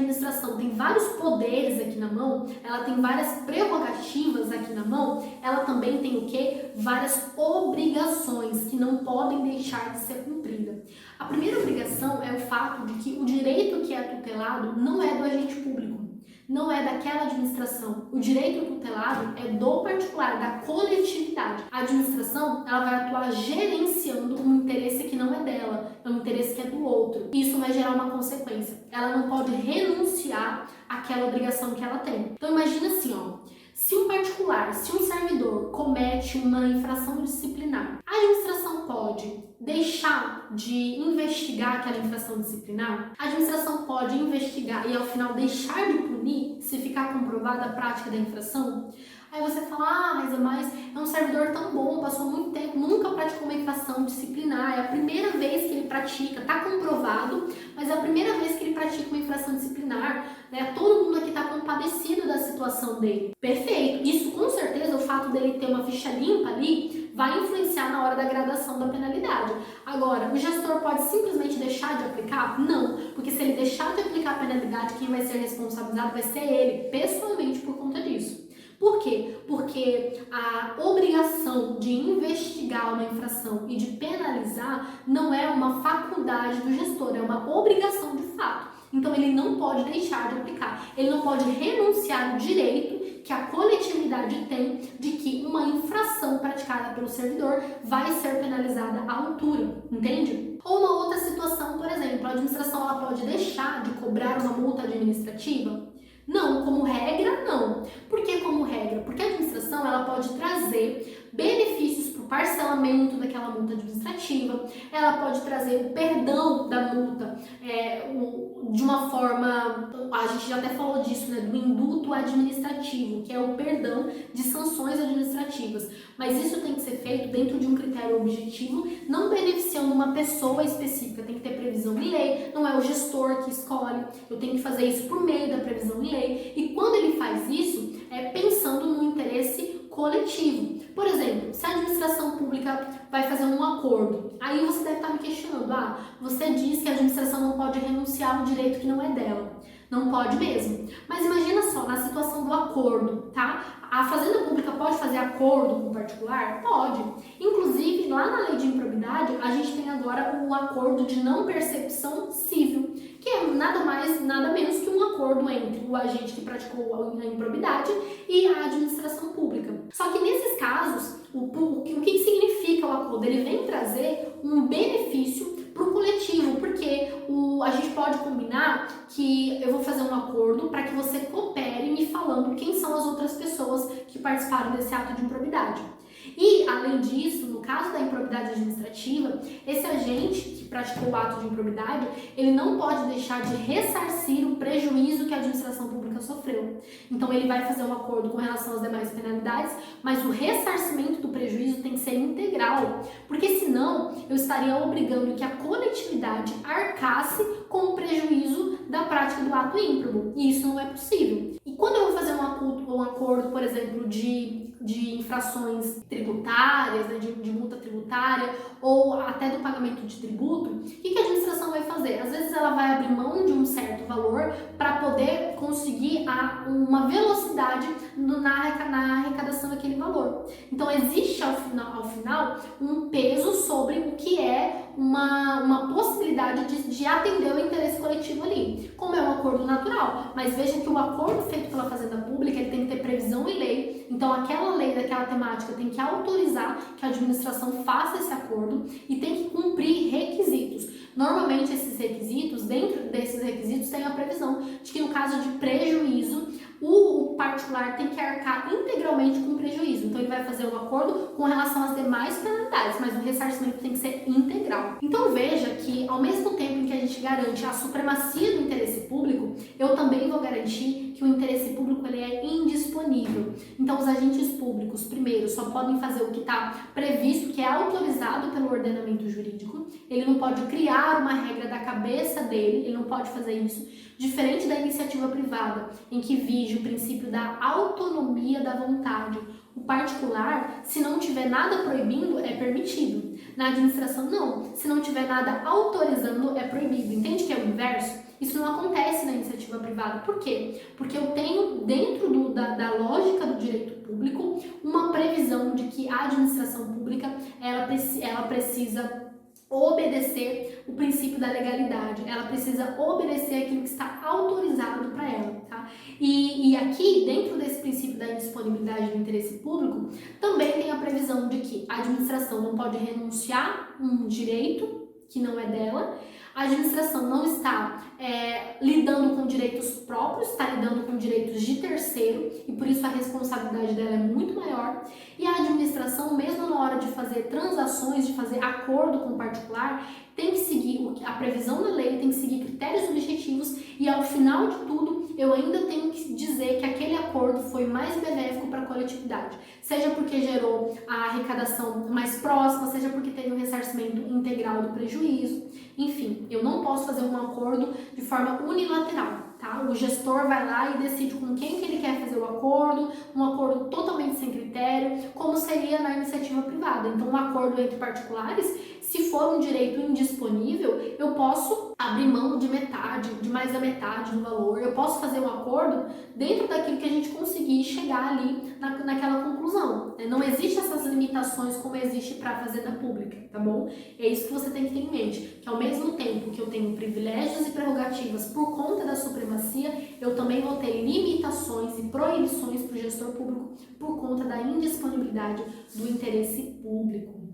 administração tem vários poderes aqui na mão, ela tem várias prerrogativas aqui na mão, ela também tem o quê? Várias obrigações que não podem deixar de ser cumprida. A primeira obrigação é o fato de que o direito que é tutelado não é do agente público, não é daquela administração. O direito tutelado é do particular, da coletividade. A administração, ela vai atuar gerenciando um interesse que não é dela, é um interesse que é do outro. Isso vai gerar uma consequência. Ela não pode renunciar àquela obrigação que ela tem. Então imagina assim, ó, se um particular, se um servidor comete uma infração disciplinar, a administração pode deixar de investigar aquela infração disciplinar? A administração pode investigar e ao final deixar de punir se ficar comprovada a prática da infração? Aí você fala, mas é um servidor tão bom, passou muito tempo, nunca praticou uma infração disciplinar, é a primeira vez que ele pratica, tá comprovado, mas é a primeira vez que ele pratica uma infração disciplinar, né? Todo mundo aqui tá compadecido da situação dele. Perfeito, isso com certeza, o fato dele ter uma ficha limpa ali, vai influenciar na hora da gradação da penalidade. Agora, o gestor pode simplesmente deixar de aplicar? Não, porque se ele deixar de aplicar a penalidade, quem vai ser responsabilizado vai ser ele, pessoalmente, por conta disso. Por quê? Porque a obrigação de investigar uma infração e de penalizar não é uma faculdade do gestor, é uma obrigação de fato. Então ele não pode deixar de aplicar, ele não pode renunciar ao direito que a coletividade tem de que uma infração praticada pelo servidor vai ser penalizada à altura, entende? Ou uma outra situação, por exemplo, a administração ela pode deixar de cobrar uma multa administrativa? Não, como regra, não. Por que como regra? Porque a administração ela pode trazer benefícios para o parcelamento daquela multa administrativa, ela pode trazer o perdão da multa de uma forma, a gente já até falou disso, né, do induto administrativo, que é o perdão de sanções administrativas. Mas isso tem que ser feito dentro de um critério objetivo, não beneficiando uma pessoa específica, tem que ter previsão em lei, não é o gestor que escolhe, eu tenho que fazer isso por meio da previsão em lei, e quando ele faz isso, é pensando no interesse coletivo. Por exemplo, se a administração pública vai fazer um acordo, aí você deve estar me questionando, você diz que a administração não pode renunciar ao direito que não é dela. Não pode mesmo. Mas imagina só, na situação do acordo, tá? A Fazenda Pública pode fazer acordo com o particular? Pode. Inclusive, lá na lei de improbidade, a gente tem agora o acordo de não percepção civil, que é nada mais, nada menos que um acordo entre o agente que praticou a improbidade e a administração pública. Só que nesses casos, o que significa o acordo? Ele vem trazer um benefício para o coletivo, porque a gente pode combinar que eu vou fazer um acordo para que você coopere me falando quem são as outras pessoas que participaram desse ato de improbidade. E, além disso, no caso da improbidade administrativa, esse agente que praticou o ato de improbidade, ele não pode deixar de ressarcir o prejuízo que a administração pública sofreu. Então, ele vai fazer um acordo com relação às demais penalidades, mas o ressarcimento do prejuízo tem que ser integral, porque senão eu estaria obrigando que a coletividade arcasse com o prejuízo da prática do ato ímprobo, e isso não é possível. E quando eu vou fazer um acordo, por exemplo, de infrações tributárias, né, de multa tributária ou até do pagamento de tributo, o que a administração vai fazer? Às vezes ela vai abrir mão de um certo valor para poder conseguir uma velocidade na arrecadação daquele valor. Então existe ao final um peso sobre o que é uma possibilidade de atender o interesse coletivo ali, como é um acordo natural. Mas veja que o acordo feito pela Fazenda Pública ele tem que ter previsão em lei, então aquela lei daquela temática tem que autorizar que a administração faça esse acordo e tem que cumprir requisitos. Normalmente esses requisitos, dentro desses requisitos tem a previsão de que no caso de prejuízo, o particular tem que arcar integralmente com o prejuízo. Então ele vai fazer um acordo com relação às demais penalidades, mas o ressarcimento tem que ser integral. Então veja que ao mesmo tempo em que a gente garante a supremacia do interesse público, eu também vou garantir que o interesse público ele é indisponível. Então os agentes públicos, primeiro, só podem fazer o que está previsto, que é autorizado pelo ordenamento jurídico. Ele não pode criar uma regra da cabeça dele, ele não pode fazer isso. Diferente da iniciativa privada, em que vige o princípio da autonomia da vontade. O particular, se não tiver nada proibindo, é permitido. Na administração, não. Se não tiver nada autorizando, é proibido. Entende que é o inverso? Isso não acontece na iniciativa iniciativa privada. Por quê? Porque eu tenho, dentro da lógica do direito público, uma previsão de que a administração pública ela precisa obedecer o princípio da legalidade, ela precisa obedecer aquilo que está autorizado para ela, tá? E aqui, dentro desse princípio da indisponibilidade do interesse público, também tem a previsão de que a administração não pode renunciar um direito que não é dela, a administração não está lidando com direitos próprios, está lidando com direitos de terceiro e por isso a responsabilidade dela é muito maior. E a administração, mesmo na hora de fazer transações, de fazer acordo com o particular, tem que seguir a previsão da lei, tem que seguir critérios objetivos e ao final de tudo eu ainda tenho que dizer que aquele acordo foi mais benéfico para a coletividade, seja porque gerou a arrecadação mais próxima, seja porque teve um ressarcimento integral do prejuízo, enfim, eu não posso fazer um acordo de forma unilateral, tá? O gestor vai lá e decide com quem que ele quer fazer o acordo, um acordo totalmente sem critério, como seria na iniciativa privada. Então, um acordo entre particulares, se for um direito indisponível, eu posso abrir mão de metade, de mais da metade do valor, eu posso fazer um acordo dentro daquilo que a gente conseguir chegar ali naquela conclusão. Né? Não existe essas limitações como existe para a fazenda pública, tá bom? É isso que você tem que ter em mente, que ao mesmo tempo que eu tenho privilégios e prerrogativas por conta da supremacia, eu também vou ter limitações e proibições para o gestor público por conta da indisponibilidade do interesse público.